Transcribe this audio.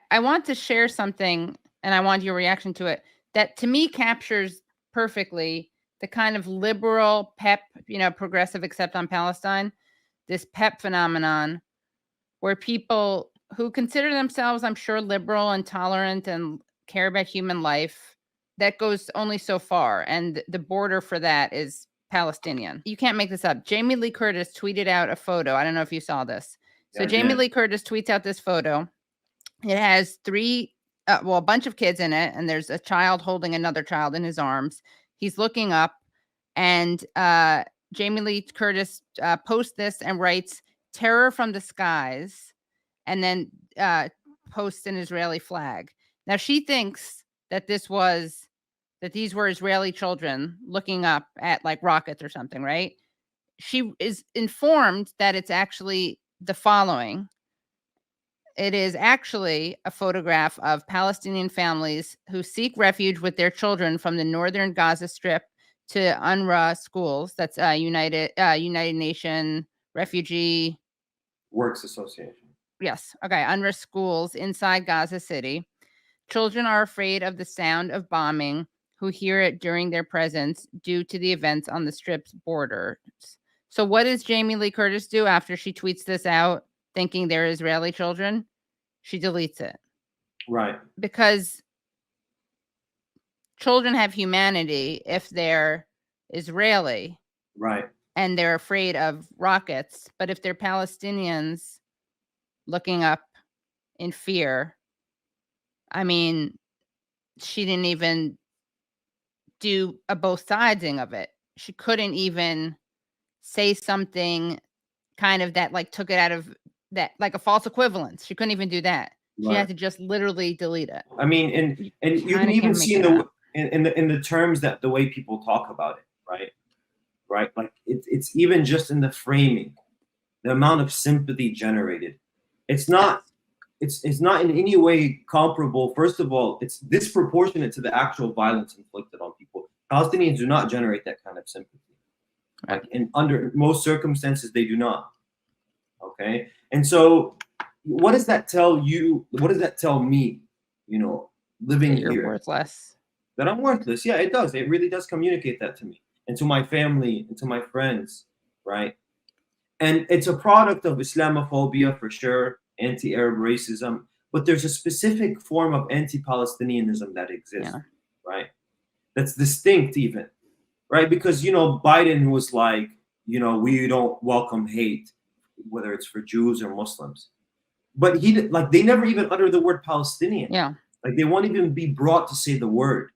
I want to share something, and I want your reaction to it, that to me captures perfectly the kind of liberal pep, progressive accept on Palestine, this pep phenomenon where people who consider themselves, I'm sure, liberal and tolerant and care about human life, that goes only so far. And the border for that is Palestinian. You can't make this up. Jamie Lee Curtis tweeted out a photo. I don't know if you saw this. So Jamie Lee Curtis tweets out this photo. It has a bunch of kids in it, and there's a child holding another child in his arms. He's looking up, and Jamie Lee Curtis posts this and writes, "Terror from the skies," and then posts an Israeli flag. Now she thinks that these were Israeli children looking up at like rockets or something, right? She is informed that it's actually the following. It is actually a photograph of Palestinian families who seek refuge with their children from the northern Gaza Strip to UNRWA schools. That's United Nation Refugee Works Association. Yes. Okay. UNRWA schools inside Gaza City. Children are afraid of the sound of bombing who hear it during their presence due to the events on the Strip's borders. So what does Jamie Lee Curtis do after she tweets this out, thinking they're Israeli children? She deletes it. Right. Because children have humanity if they're Israeli. Right. And they're afraid of rockets. But if they're Palestinians looking up in fear, I mean, she didn't even do a both sidesing of it. She couldn't even say something kind of that like took it out of that, like a false equivalence. She couldn't even do that. She had to just literally delete it. I mean, and you can even see in the terms that the way people talk about it, right? Right? Like it's even just in the framing, the amount of sympathy generated. It's not it's not in any way comparable. First of all, it's disproportionate to the actual violence inflicted on people. Palestinians do not generate that kind of sympathy. Right. Like, and under most circumstances, they do not. Okay? And so what does that tell you? What does that tell me, living You're here? Worthless. That I'm worthless. Yeah, it does. It really does communicate that to me and to my family and to my friends, right? And it's a product of Islamophobia for sure, anti-Arab racism, but there's a specific form of anti-Palestinianism that exists, right? That's distinct even, right? Because, Biden was like, we don't welcome hate, whether it's for Jews or Muslims. But they never even utter the word Palestinian. Yeah. Like they won't even be brought to say the word.